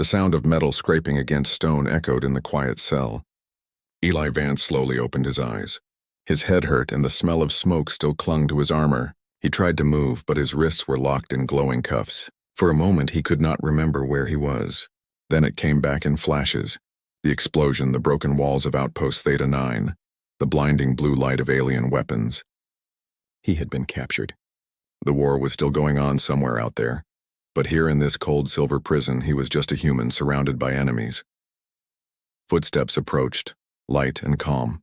The sound of metal scraping against stone echoed in the quiet cell. Eli Vance slowly opened his eyes. His head hurt and the smell of smoke still clung to his armor. He tried to move, but his wrists were locked in glowing cuffs. For a moment, he could not remember where he was. Then it came back in flashes. The explosion, the broken walls of Outpost Theta 9, the blinding blue light of alien weapons. He had been captured. The war was still going on somewhere out there. But here in this cold silver prison, he was just a human surrounded by enemies. Footsteps approached, light and calm.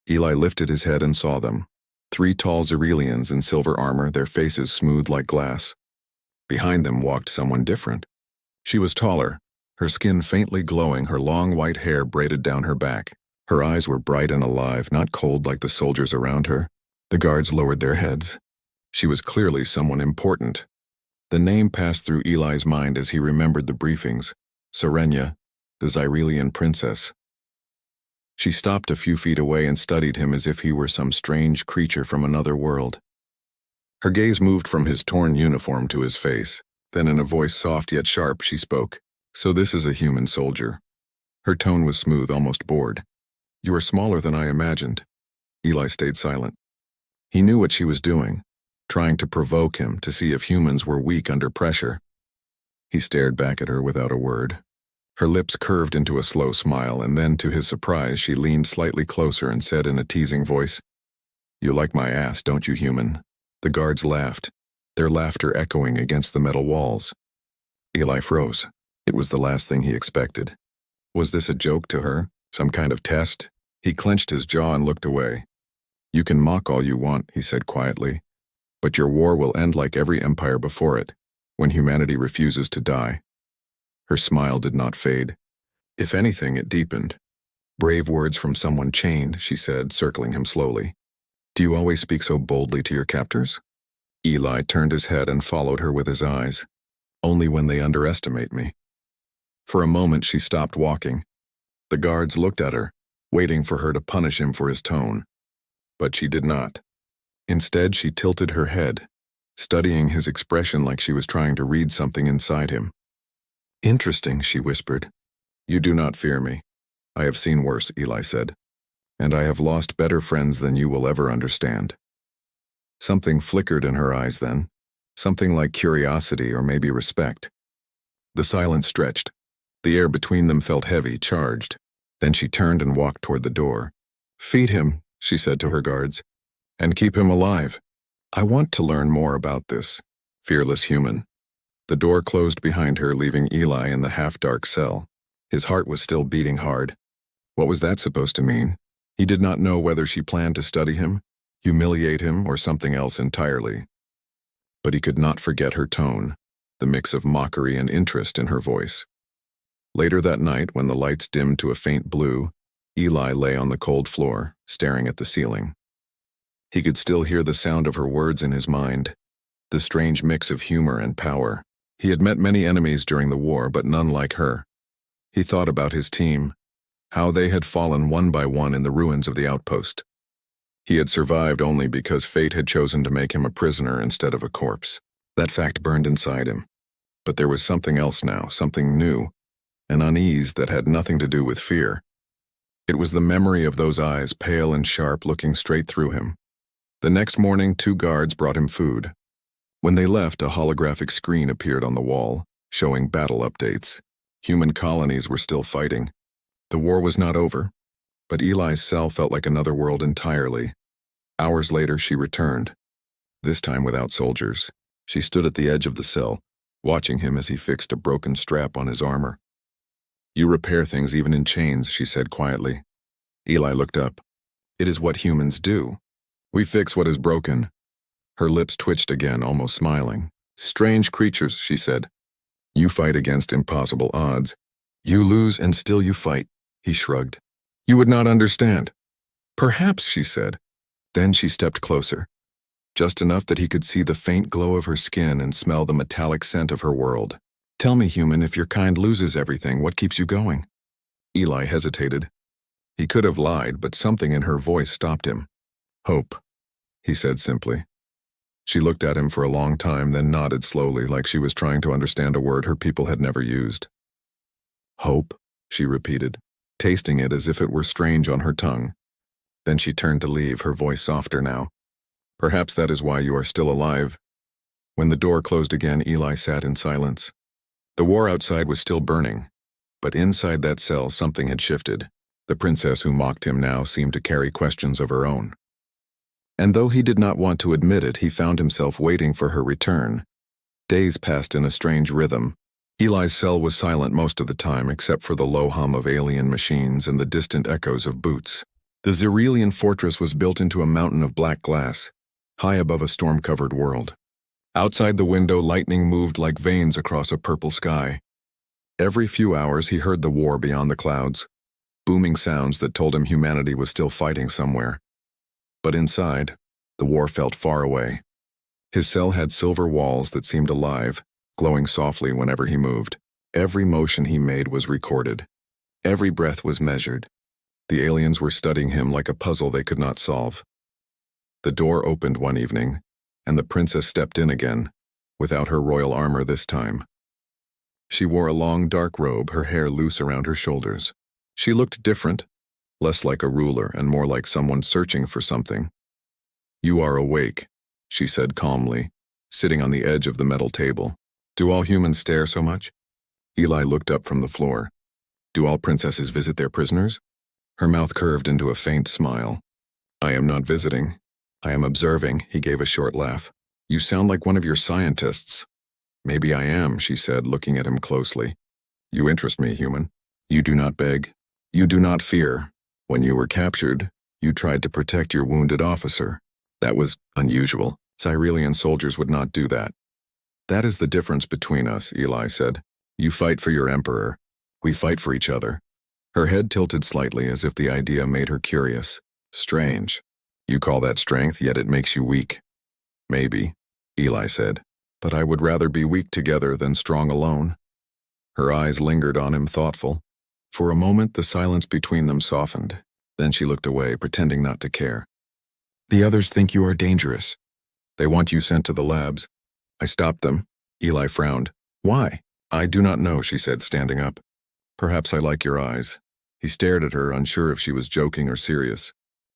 Eli lifted his head and saw them. 3 tall Xerelians in silver armor, their faces smooth like glass. Behind them walked someone different. She was taller, her skin faintly glowing, her long white hair braided down her back. Her eyes were bright and alive, not cold like the soldiers around her. The guards lowered their heads. She was clearly someone important. The name passed through Eli's mind as he remembered the briefings. Serenia, the Xyrelian princess. She stopped a few feet away and studied him as if he were some strange creature from another world. Her gaze moved from his torn uniform to his face. Then in a voice soft yet sharp, she spoke. "So this is a human soldier." Her tone was smooth, almost bored. "You are smaller than I imagined." Eli stayed silent. He knew what she was doing, trying to provoke him to see if humans were weak under pressure. He stared back at her without a word. Her lips curved into a slow smile, and then, to his surprise, she leaned slightly closer and said in a teasing voice, "You like my ass, don't you, human?" The guards laughed, their laughter echoing against the metal walls. Eli froze. It was the last thing he expected. Was this a joke to her? Some kind of test? He clenched his jaw and looked away. "You can mock all you want," he said quietly, "but your war will end like every empire before it, when humanity refuses to die." Her smile did not fade. If anything, it deepened. "Brave words from someone chained," she said, circling him slowly. "Do you always speak so boldly to your captors?" Eli turned his head and followed her with his eyes. "Only when they underestimate me." For a moment, she stopped walking. The guards looked at her, waiting for her to punish him for his tone. But she did not. Instead, she tilted her head, studying his expression like she was trying to read something inside him. "Interesting," she whispered. "You do not fear me. I have seen worse," Eli said. "And I have lost better friends than you will ever understand." Something flickered in her eyes then, something like curiosity or maybe respect. The silence stretched. The air between them felt heavy, charged. Then she turned and walked toward the door. "Feed him," she said to her guards, "and keep him alive. I want to learn more about this fearless human." The door closed behind her, leaving Eli in the half-dark cell. His heart was still beating hard. What was that supposed to mean? He did not know whether she planned to study him, humiliate him, or something else entirely. But he could not forget her tone, the mix of mockery and interest in her voice. Later that night, when the lights dimmed to a faint blue, Eli lay on the cold floor, staring at the ceiling. He could still hear the sound of her words in his mind, the strange mix of humor and power. He had met many enemies during the war, but none like her. He thought about his team, how they had fallen one by one in the ruins of the outpost. He had survived only because fate had chosen to make him a prisoner instead of a corpse. That fact burned inside him. But there was something else now, something new, an unease that had nothing to do with fear. It was the memory of those eyes, pale and sharp, looking straight through him. The next morning, 2 guards brought him food. When they left, a holographic screen appeared on the wall, showing battle updates. Human colonies were still fighting. The war was not over, but Eli's cell felt like another world entirely. Hours later, she returned, this time without soldiers. She stood at the edge of the cell, watching him as he fixed a broken strap on his armor. "You repair things even in chains," she said quietly. Eli looked up. "It is what humans do. We fix what is broken." Her lips twitched again, almost smiling. "Strange creatures," she said. "You fight against impossible odds. You lose and still you fight." He shrugged. "You would not understand." "Perhaps," she said. Then she stepped closer, just enough that he could see the faint glow of her skin and smell the metallic scent of her world. "Tell me, human, if your kind loses everything, what keeps you going?" Eli hesitated. He could have lied, but something in her voice stopped him. "Hope," he said simply. She looked at him for a long time, then nodded slowly, like she was trying to understand a word her people had never used. Hope, she repeated, tasting it as if it were strange on her tongue. Then she turned to leave, her voice softer now. Perhaps that is why you are still alive. When the door closed again, Eli sat in silence. The war outside was still burning, but inside that cell something had shifted. The princess who mocked him now seemed to carry questions of her own. And though he did not want to admit it, he found himself waiting for her return. Days passed in a strange rhythm. Eli's cell was silent most of the time, except for the low hum of alien machines and the distant echoes of boots. The Xerelian fortress was built into a mountain of black glass, high above a storm-covered world. Outside the window, lightning moved like veins across a purple sky. Every few hours he heard the war beyond the clouds, booming sounds that told him humanity was still fighting somewhere. But inside, the war felt far away. His cell had silver walls that seemed alive, glowing softly whenever he moved. Every motion he made was recorded. Every breath was measured. The aliens were studying him like a puzzle they could not solve. The door opened one evening, and the princess stepped in again, without her royal armor this time. She wore a long dark robe, her hair loose around her shoulders. She looked different, less like a ruler and more like someone searching for something. "You are awake," she said calmly, sitting on the edge of the metal table. "Do all humans stare so much?" Eli looked up from the floor. "Do all princesses visit their prisoners?" Her mouth curved into a faint smile. "I am not visiting. I am observing," he gave a short laugh. "You sound like one of your scientists." "Maybe I am," she said, looking at him closely. "You interest me, human. You do not beg. You do not fear. When you were captured, you tried to protect your wounded officer. That was unusual. Cyrilian soldiers would not do that." "That is the difference between us," Eli said. "You fight for your emperor. We fight for each other." Her head tilted slightly as if the idea made her curious. "Strange. You call that strength, yet it makes you weak." "Maybe," Eli said, "but I would rather be weak together than strong alone." Her eyes lingered on him, thoughtful. For a moment, the silence between them softened. Then she looked away, pretending not to care. "The others think you are dangerous. They want you sent to the labs." "I stopped them." Eli frowned. "Why?" "I do not know," she said, standing up. "Perhaps I like your eyes." He stared at her, unsure if she was joking or serious.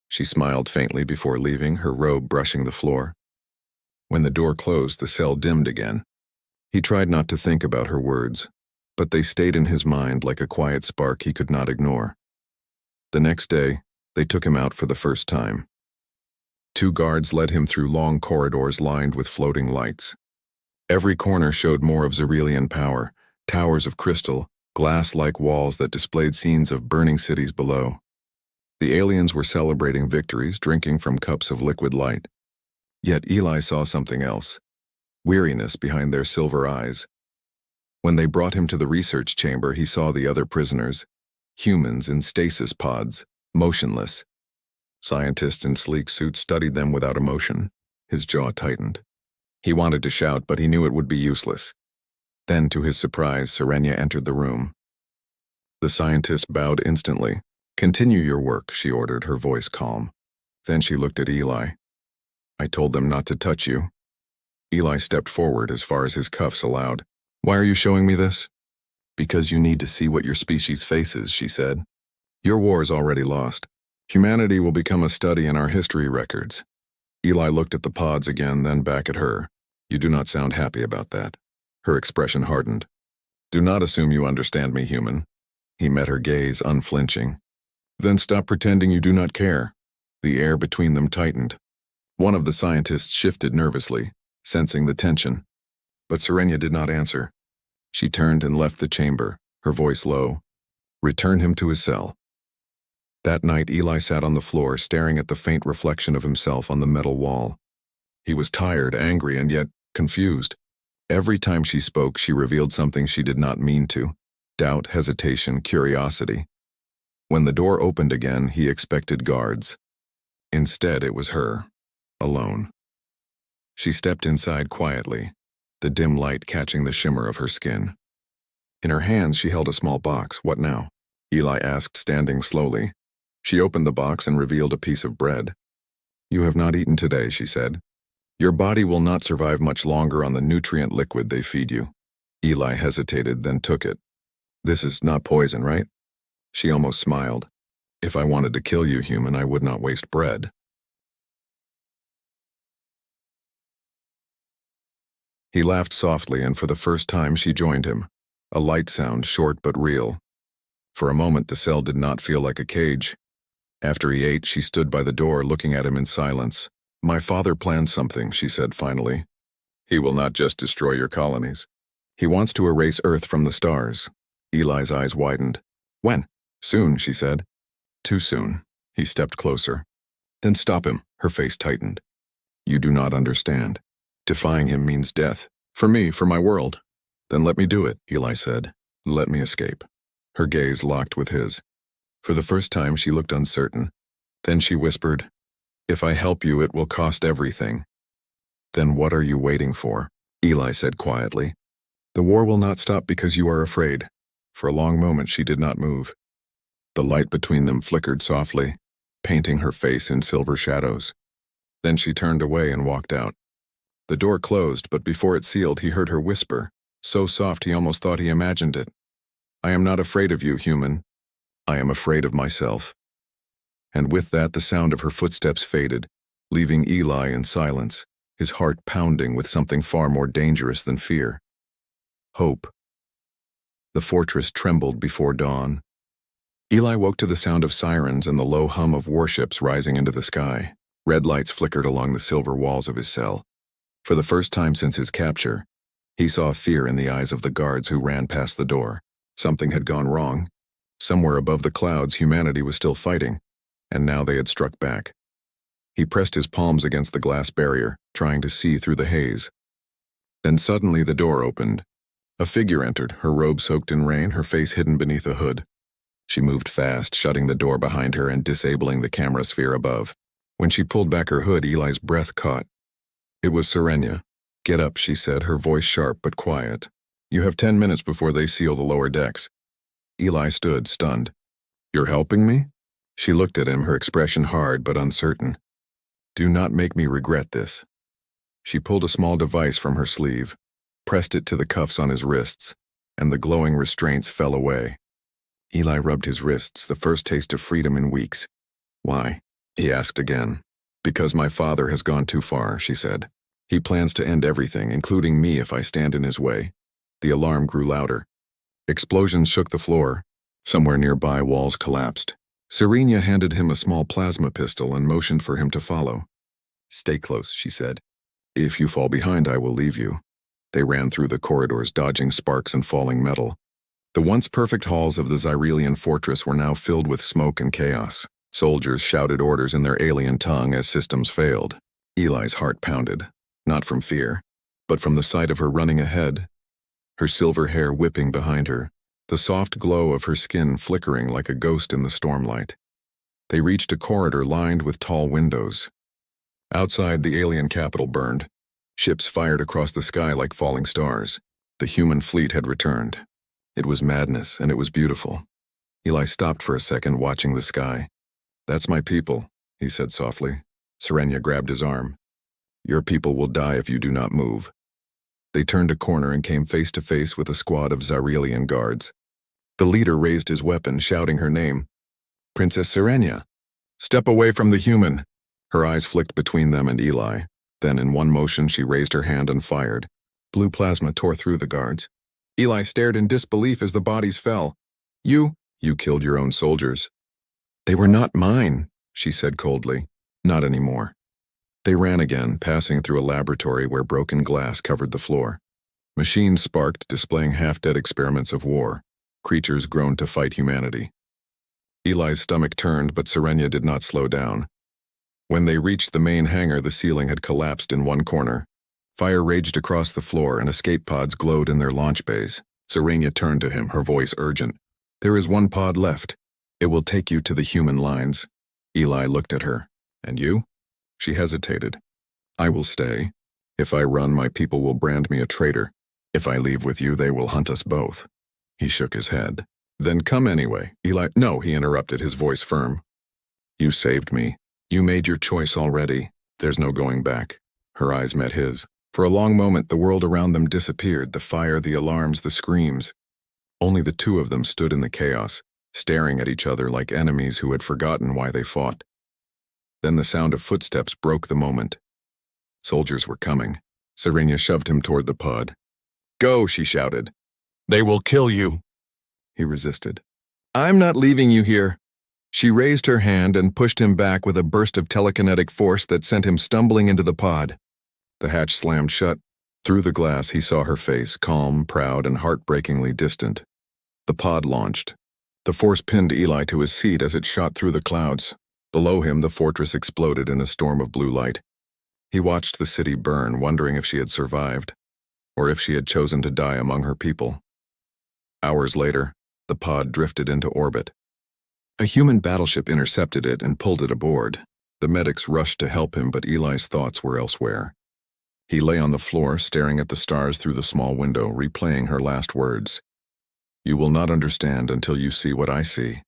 She smiled faintly before leaving, her robe brushing the floor. When the door closed, the cell dimmed again. He tried not to think about her words, but they stayed in his mind like a quiet spark he could not ignore. The next day, they took him out for the first time. 2 guards led him through long corridors lined with floating lights. Every corner showed more of Xerelian power, towers of crystal, glass-like walls that displayed scenes of burning cities below. The aliens were celebrating victories, drinking from cups of liquid light. Yet Eli saw something else, weariness behind their silver eyes. When they brought him to the research chamber, he saw the other prisoners, humans in stasis pods, motionless. Scientists in sleek suits studied them without emotion. His jaw tightened. He wanted to shout, but he knew it would be useless. Then, to his surprise, Serenia entered the room. The scientist bowed instantly. "Continue your work," she ordered, her voice calm. Then she looked at Eli. "I told them not to touch you." Eli stepped forward as far as his cuffs allowed. "Why are you showing me this?" "Because you need to see what your species faces," she said. "Your war is already lost. Humanity will become a study in our history records." Eli looked at the pods again, then back at her. "You do not sound happy about that." Her expression hardened. "Do not assume you understand me, human." He met her gaze, unflinching. "Then stop pretending you do not care." The air between them tightened. One of the scientists shifted nervously, sensing the tension. But Serenia did not answer. She turned and left the chamber, her voice low. "Return him to his cell." That night, Eli sat on the floor, staring at the faint reflection of himself on the metal wall. He was tired, angry, and yet confused. Every time she spoke, she revealed something she did not mean to. Doubt, hesitation, curiosity. When the door opened again, he expected guards. Instead, it was her, alone. She stepped inside quietly, the dim light catching the shimmer of her skin. In her hands, she held a small box. "What now?" Eli asked, standing slowly. She opened the box and revealed a piece of bread. "You have not eaten today," she said. "Your body will not survive much longer on the nutrient liquid they feed you." Eli hesitated, then took it. This is not poison, right? She almost smiled. If I wanted to kill you, human, I would not waste bread. He laughed softly, and for the first time she joined him. A light sound, short but real. For a moment the cell did not feel like a cage. After he ate, she stood by the door looking at him in silence. My father planned something, she said finally. He will not just destroy your colonies. He wants to erase Earth from the stars. Eli's eyes widened. When? Soon, she said. Too soon. He stepped closer. Then stop him, her face tightened. You do not understand. Defying him means death. For me, for my world. Then let me do it, Eli said. Let me escape. Her gaze locked with his. For the first time she looked uncertain. Then she whispered, If I help you, it will cost everything. Then what are you waiting for? Eli said quietly. The war will not stop because you are afraid. For a long moment she did not move. The light between them flickered softly, painting her face in silver shadows. Then she turned away and walked out. The door closed, but before it sealed he heard her whisper, so soft he almost thought he imagined it. I am not afraid of you, human. I am afraid of myself. And with that the sound of her footsteps faded, leaving Eli in silence, his heart pounding with something far more dangerous than fear. Hope. The fortress trembled before dawn. Eli woke to the sound of sirens and the low hum of warships rising into the sky. Red lights flickered along the silver walls of his cell. For the first time since his capture, he saw fear in the eyes of the guards who ran past the door. Something had gone wrong. Somewhere above the clouds humanity was still fighting, and now they had struck back. He pressed his palms against the glass barrier, trying to see through the haze. Then suddenly the door opened. A figure entered, her robe soaked in rain, her face hidden beneath a hood. She moved fast, shutting the door behind her and disabling the camera sphere above. When she pulled back her hood, Eli's breath caught. It was Serenia. Get up, she said, her voice sharp but quiet. You have 10 minutes before they seal the lower decks. Eli stood, stunned. You're helping me? She looked at him, her expression hard but uncertain. Do not make me regret this. She pulled a small device from her sleeve, pressed it to the cuffs on his wrists, and the glowing restraints fell away. Eli rubbed his wrists, the first taste of freedom in weeks. Why? He asked again. Because my father has gone too far, she said. He plans to end everything, including me if I stand in his way. The alarm grew louder. Explosions shook the floor. Somewhere nearby, walls collapsed. Serenia handed him a small plasma pistol and motioned for him to follow. Stay close, she said. If you fall behind, I will leave you. They ran through the corridors, dodging sparks and falling metal. The once perfect halls of the Xyrelian fortress were now filled with smoke and chaos. Soldiers shouted orders in their alien tongue as systems failed. Eli's heart pounded, not from fear, but from the sight of her running ahead, her silver hair whipping behind her, the soft glow of her skin flickering like a ghost in the stormlight. They reached a corridor lined with tall windows. Outside, the alien capital burned. Ships fired across the sky like falling stars. The human fleet had returned. It was madness, and it was beautiful. Eli stopped for a second, watching the sky. That's my people, he said softly. Serenia grabbed his arm. Your people will die if you do not move. They turned a corner and came face to face with a squad of Xyrelian guards. The leader raised his weapon, shouting her name. Princess Serenia. Step away from the human. Her eyes flicked between them and Eli. Then in one motion she raised her hand and fired. Blue plasma tore through the guards. Eli stared in disbelief as the bodies fell. You killed your own soldiers. They were not mine, she said coldly. Not anymore. They ran again, passing through a laboratory where broken glass covered the floor. Machines sparked, displaying half-dead experiments of war. Creatures grown to fight humanity. Eli's stomach turned, but Serenia did not slow down. When they reached the main hangar, the ceiling had collapsed in one corner. Fire raged across the floor, and escape pods glowed in their launch bays. Serenia turned to him, her voice urgent. There is one pod left. It will take you to the human lines. Eli looked at her. And you? She hesitated. I will stay. If I run, my people will brand me a traitor. If I leave with you, they will hunt us both. He shook his head. Then come anyway. Eli— No, he interrupted, his voice firm. You saved me. You made your choice already. There's no going back. Her eyes met his. For a long moment, the world around them disappeared, the fire, the alarms, the screams. Only the two of them stood in the chaos, staring at each other like enemies who had forgotten why they fought. Then the sound of footsteps broke the moment. Soldiers were coming. Serenia shoved him toward the pod. "Go," she shouted. "They will kill you." He resisted. "I'm not leaving you here." She raised her hand and pushed him back with a burst of telekinetic force that sent him stumbling into the pod. The hatch slammed shut. Through the glass, he saw her face, calm, proud, and heartbreakingly distant. The pod launched. The force pinned Eli to his seat as it shot through the clouds. Below him, the fortress exploded in a storm of blue light. He watched the city burn, wondering if she had survived, or if she had chosen to die among her people. Hours later, the pod drifted into orbit. A human battleship intercepted it and pulled it aboard. The medics rushed to help him, but Eli's thoughts were elsewhere. He lay on the floor, staring at the stars through the small window, replaying her last words. "You will not understand until you see what I see."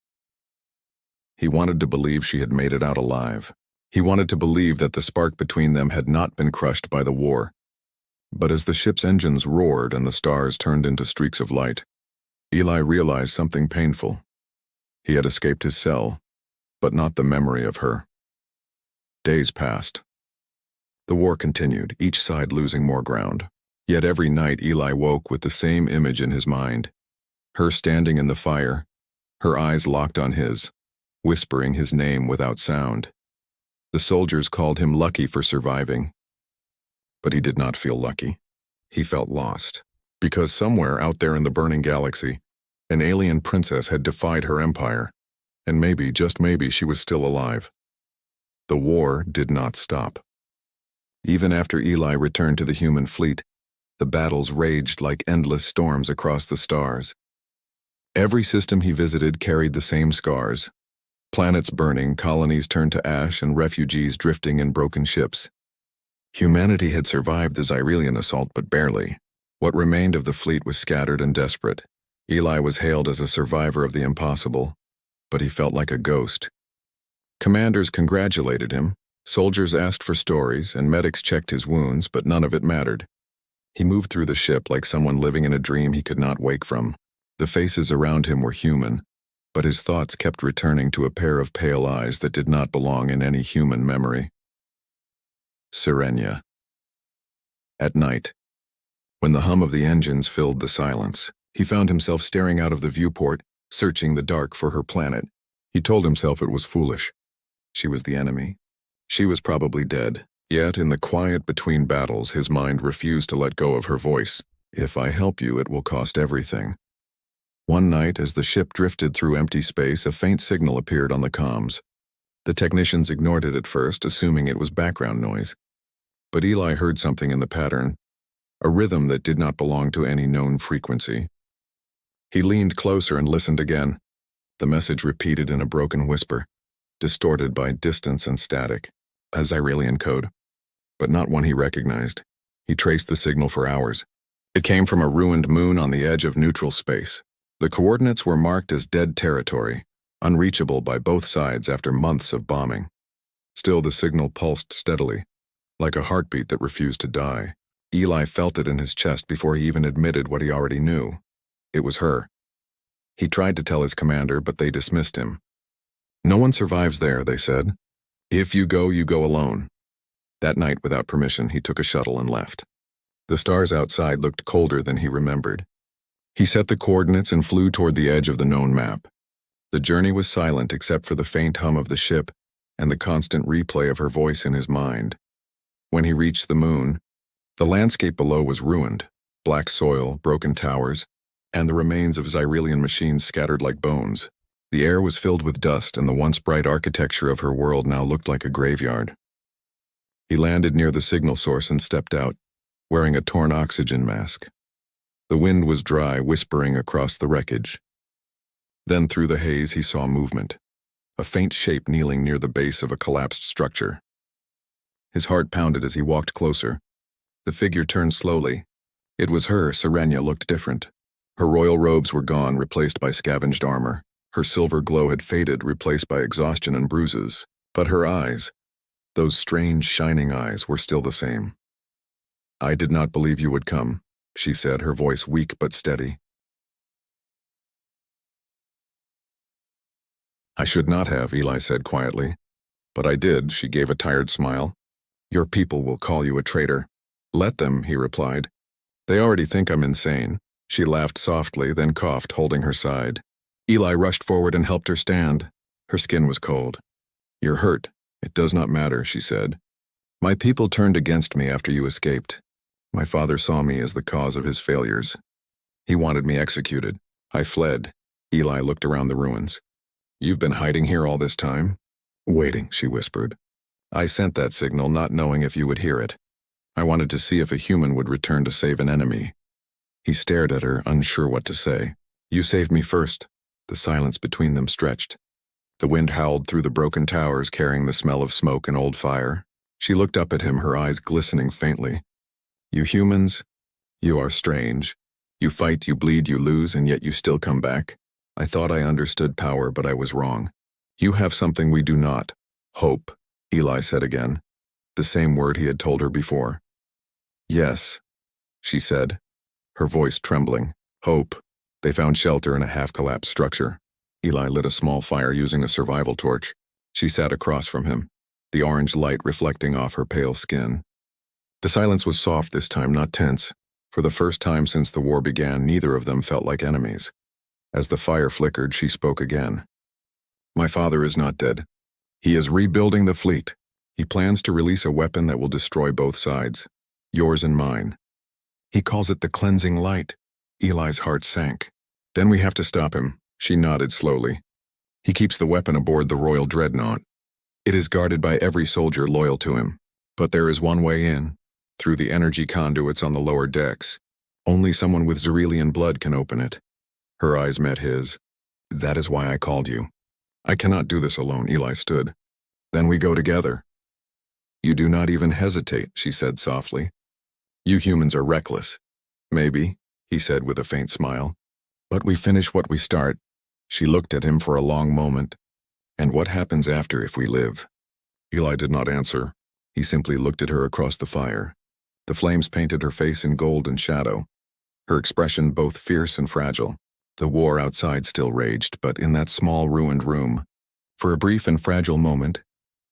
He wanted to believe she had made it out alive. He wanted to believe that the spark between them had not been crushed by the war. But as the ship's engines roared and the stars turned into streaks of light, Eli realized something painful. He had escaped his cell, but not the memory of her. Days passed. The war continued, each side losing more ground. Yet every night Eli woke with the same image in his mind. Her standing in the fire, her eyes locked on his, whispering his name without sound. The soldiers called him lucky for surviving. But he did not feel lucky. He felt lost. Because somewhere out there in the burning galaxy, an alien princess had defied her empire, and maybe, just maybe, she was still alive. The war did not stop. Even after Eli returned to the human fleet, the battles raged like endless storms across the stars. Every system he visited carried the same scars. Planets burning, colonies turned to ash, and refugees drifting in broken ships. Humanity had survived the Xyrelian assault, but barely. What remained of the fleet was scattered and desperate. Eli was hailed as a survivor of the impossible, but he felt like a ghost. Commanders congratulated him, soldiers asked for stories, and medics checked his wounds, but none of it mattered. He moved through the ship like someone living in a dream he could not wake from. The faces around him were human, but his thoughts kept returning to a pair of pale eyes that did not belong in any human memory. Serenia. At night, when the hum of the engines filled the silence, he found himself staring out of the viewport, searching the dark for her planet. He told himself it was foolish. She was the enemy. She was probably dead. Yet, in the quiet between battles, his mind refused to let go of her voice. "If I help you, it will cost everything." One night, as the ship drifted through empty space, a faint signal appeared on the comms. The technicians ignored it at first, assuming it was background noise. But Eli heard something in the pattern, a rhythm that did not belong to any known frequency. He leaned closer and listened again. The message repeated in a broken whisper, distorted by distance and static, a Xyrelian code, but not one he recognized. He traced the signal for hours. It came from a ruined moon on the edge of neutral space. The coordinates were marked as dead territory, unreachable by both sides after months of bombing. Still, the signal pulsed steadily, like a heartbeat that refused to die. Eli felt it in his chest before he even admitted what he already knew. It was her. He tried to tell his commander, but they dismissed him. "No one survives there," they said. "If you go alone." That night, without permission, he took a shuttle and left. The stars outside looked colder than he remembered. He set the coordinates and flew toward the edge of the known map. The journey was silent except for the faint hum of the ship and the constant replay of her voice in his mind. When he reached the moon, the landscape below was ruined, black soil, broken towers, and the remains of Xyrelian machines scattered like bones. The air was filled with dust, and the once bright architecture of her world now looked like a graveyard. He landed near the signal source and stepped out, wearing a torn oxygen mask. The wind was dry, whispering across the wreckage. Then through the haze he saw movement, a faint shape kneeling near the base of a collapsed structure. His heart pounded as he walked closer. The figure turned slowly. It was her. Serenia looked different. Her royal robes were gone, replaced by scavenged armor. Her silver glow had faded, replaced by exhaustion and bruises. But her eyes, those strange, shining eyes, were still the same. "I did not believe you would come," she said, her voice weak but steady. I should not have, Eli said quietly. But I did, she gave a tired smile. Your people will call you a traitor. Let them, he replied. They already think I'm insane. She laughed softly, then coughed, holding her side. Eli rushed forward and helped her stand. Her skin was cold. You're hurt. It does not matter, she said. My people turned against me after you escaped. My father saw me as the cause of his failures. He wanted me executed. I fled. Eli looked around the ruins. You've been hiding here all this time? Waiting, she whispered. I sent that signal not knowing if you would hear it. I wanted to see if a human would return to save an enemy. He stared at her, unsure what to say. You saved me first. The silence between them stretched. The wind howled through the broken towers, carrying the smell of smoke and old fire. She looked up at him, her eyes glistening faintly. You humans, you are strange. You fight, you bleed, you lose, and yet you still come back. I thought I understood power, but I was wrong. You have something we do not. Hope, Eli said again. The same word he had told her before. Yes, she said, her voice trembling. Hope. They found shelter in a half-collapsed structure. Eli lit a small fire using a survival torch. She sat across from him, the orange light reflecting off her pale skin. The silence was soft this time, not tense. For the first time since the war began, neither of them felt like enemies. As the fire flickered, she spoke again. My father is not dead. He is rebuilding the fleet. He plans to release a weapon that will destroy both sides, yours and mine. He calls it the cleansing light. Eli's heart sank. Then we have to stop him. She nodded slowly. He keeps the weapon aboard the Royal Dreadnought. It is guarded by every soldier loyal to him. But there is one way in, through the energy conduits on the lower decks. Only someone with Xerilian blood can open it. Her eyes met his. That is why I called you. I cannot do this alone, Eli stood. Then we go together. You do not even hesitate, she said softly. You humans are reckless. Maybe, he said with a faint smile. But we finish what we start. She looked at him for a long moment. And what happens after if we live? Eli did not answer. He simply looked at her across the fire. The flames painted her face in gold and shadow, her expression both fierce and fragile. The war outside still raged, but in that small ruined room, for a brief and fragile moment,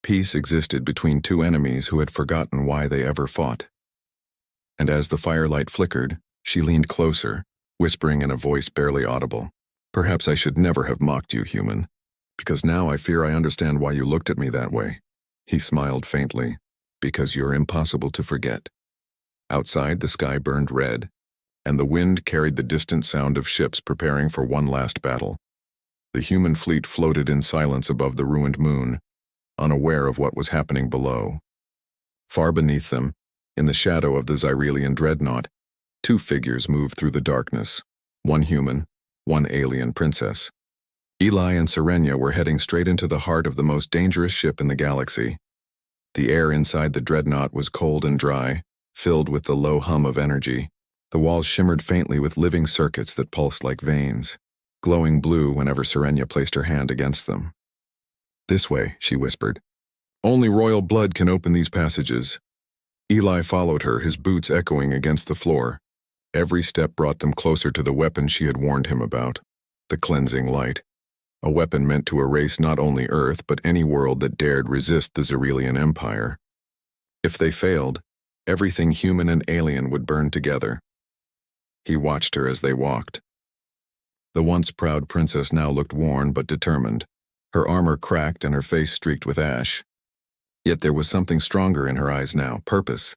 peace existed between two enemies who had forgotten why they ever fought. And as the firelight flickered, she leaned closer, whispering in a voice barely audible. Perhaps I should never have mocked you, human, because now I fear I understand why you looked at me that way. He smiled faintly. Because you're impossible to forget. Outside, the sky burned red, and the wind carried the distant sound of ships preparing for one last battle. The human fleet floated in silence above the ruined moon, unaware of what was happening below. Far beneath them, in the shadow of the Xerilian dreadnought, two figures moved through the darkness, one human, one alien princess. Eli and Serenia were heading straight into the heart of the most dangerous ship in the galaxy. The air inside the dreadnought was cold and dry, filled with the low hum of energy. The walls shimmered faintly with living circuits that pulsed like veins, glowing blue whenever Serenia placed her hand against them. This way, she whispered. Only royal blood can open these passages. Eli followed her, his boots echoing against the floor. Every step brought them closer to the weapon she had warned him about, the cleansing light. A weapon meant to erase not only Earth, but any world that dared resist the Xerilian Empire. If they failed, everything human and alien would burn together. He watched her as they walked. The once proud princess now looked worn but determined, her armor cracked and her face streaked with ash. Yet there was something stronger in her eyes now, purpose.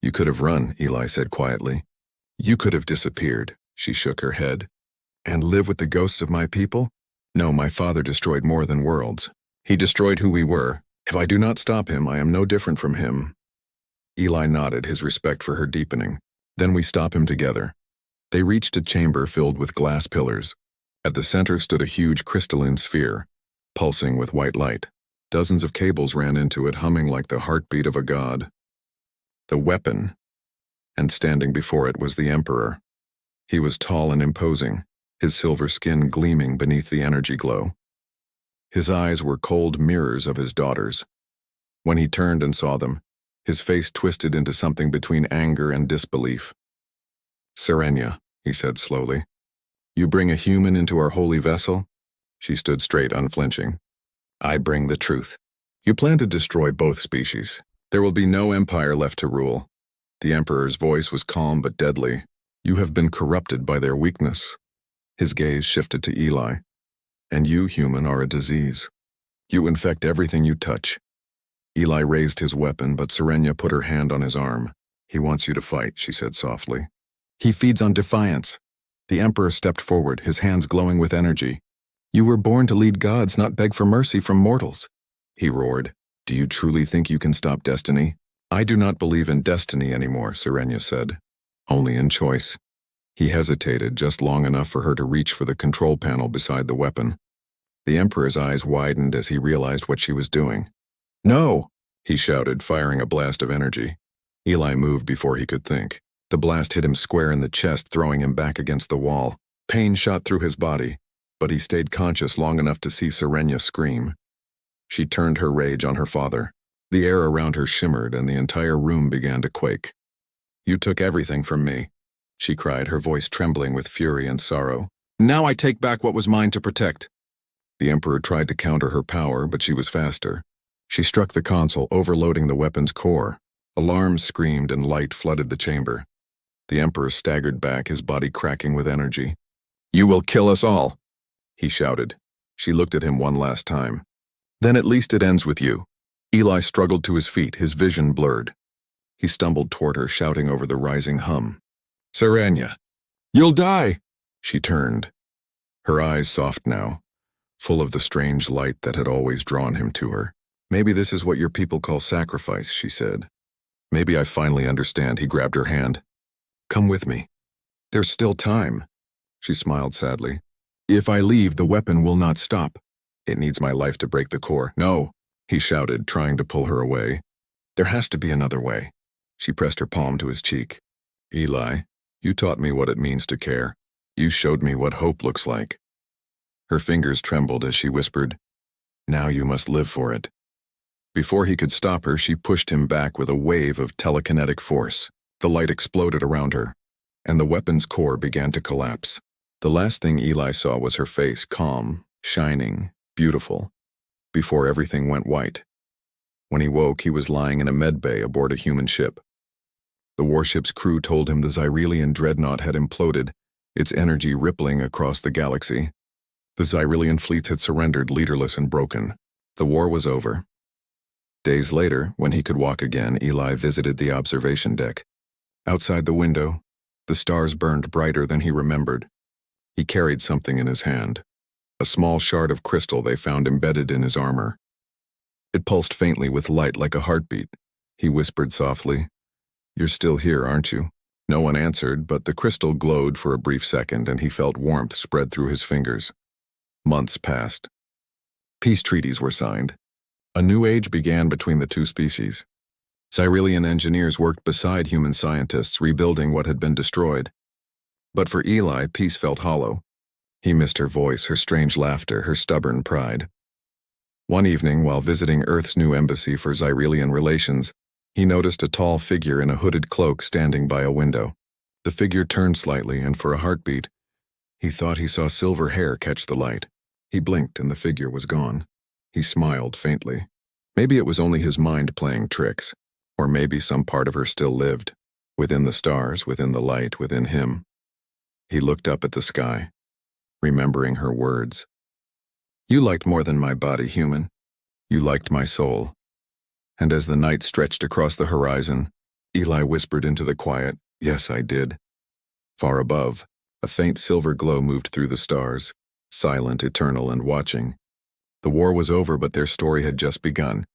You could have run, Eli said quietly. You could have disappeared, she shook her head. And live with the ghosts of my people? No, my father destroyed more than worlds. He destroyed who we were. If I do not stop him, I am no different from him. Eli nodded, his respect for her deepening. Then we stop him together. They reached a chamber filled with glass pillars. At the center stood a huge crystalline sphere, pulsing with white light. Dozens of cables ran into it, humming like the heartbeat of a god. The weapon, and standing before it was the Emperor. He was tall and imposing, his silver skin gleaming beneath the energy glow. His eyes were cold mirrors of his daughters. When he turned and saw them, his face twisted into something between anger and disbelief. Serenia, he said slowly, you bring a human into our holy vessel? She stood straight, unflinching. I bring the truth. You plan to destroy both species. There will be no empire left to rule. The Emperor's voice was calm but deadly. You have been corrupted by their weakness. His gaze shifted to Eli. And you, human, are a disease. You infect everything you touch. Eli raised his weapon, but Serenia put her hand on his arm. He wants you to fight, she said softly. He feeds on defiance. The Emperor stepped forward, his hands glowing with energy. You were born to lead gods, not beg for mercy from mortals. He roared. Do you truly think you can stop destiny? I do not believe in destiny anymore, Serenia said. Only in choice. He hesitated just long enough for her to reach for the control panel beside the weapon. The Emperor's eyes widened as he realized what she was doing. No! He shouted, firing a blast of energy. Eli moved before he could think. The blast hit him square in the chest, throwing him back against the wall. Pain shot through his body, but he stayed conscious long enough to see Serenia scream. She turned her rage on her father. The air around her shimmered, and the entire room began to quake. You took everything from me, she cried, her voice trembling with fury and sorrow. Now I take back what was mine to protect. The Emperor tried to counter her power, but she was faster. She struck the console, overloading the weapon's core. Alarms screamed and light flooded the chamber. The Emperor staggered back, his body cracking with energy. You will kill us all, he shouted. She looked at him one last time. Then at least it ends with you. Eli struggled to his feet, his vision blurred. He stumbled toward her, shouting over the rising hum. Serenia, you'll die! She turned. Her eyes soft now, full of the strange light that had always drawn him to her. Maybe this is what your people call sacrifice, she said. Maybe I finally understand. He grabbed her hand. Come with me. There's still time. She smiled sadly. If I leave, the weapon will not stop. It needs my life to break the core. No, he shouted, trying to pull her away. There has to be another way. She pressed her palm to his cheek. Eli, you taught me what it means to care. You showed me what hope looks like. Her fingers trembled as she whispered, Now you must live for it. Before he could stop her, she pushed him back with a wave of telekinetic force. The light exploded around her, and the weapon's core began to collapse. The last thing Eli saw was her face, calm, shining, beautiful, before everything went white. When he woke, he was lying in a medbay aboard a human ship. The warship's crew told him the Xyrelian dreadnought had imploded, its energy rippling across the galaxy. The Xyrelian fleets had surrendered, leaderless and broken. The war was over. Days later, when he could walk again, Eli visited the observation deck. Outside the window, the stars burned brighter than he remembered. He carried something in his hand, a small shard of crystal they found embedded in his armor. It pulsed faintly with light like a heartbeat. He whispered softly, You're still here, aren't you? No one answered, but the crystal glowed for a brief second, and he felt warmth spread through his fingers. Months passed. Peace treaties were signed. A new age began between the two species. Xyrelian engineers worked beside human scientists, rebuilding what had been destroyed. But for Eli, peace felt hollow. He missed her voice, her strange laughter, her stubborn pride. One evening, while visiting Earth's new embassy for Xyrelian relations, he noticed a tall figure in a hooded cloak standing by a window. The figure turned slightly, and for a heartbeat, he thought he saw silver hair catch the light. He blinked, and the figure was gone. He smiled faintly. Maybe it was only his mind playing tricks, or maybe some part of her still lived, within the stars, within the light, within him. He looked up at the sky, remembering her words. You liked more than my body, human. You liked my soul. And as the night stretched across the horizon, Eli whispered into the quiet, Yes, I did. Far above, a faint silver glow moved through the stars, silent, eternal, and watching. The war was over, but their story had just begun.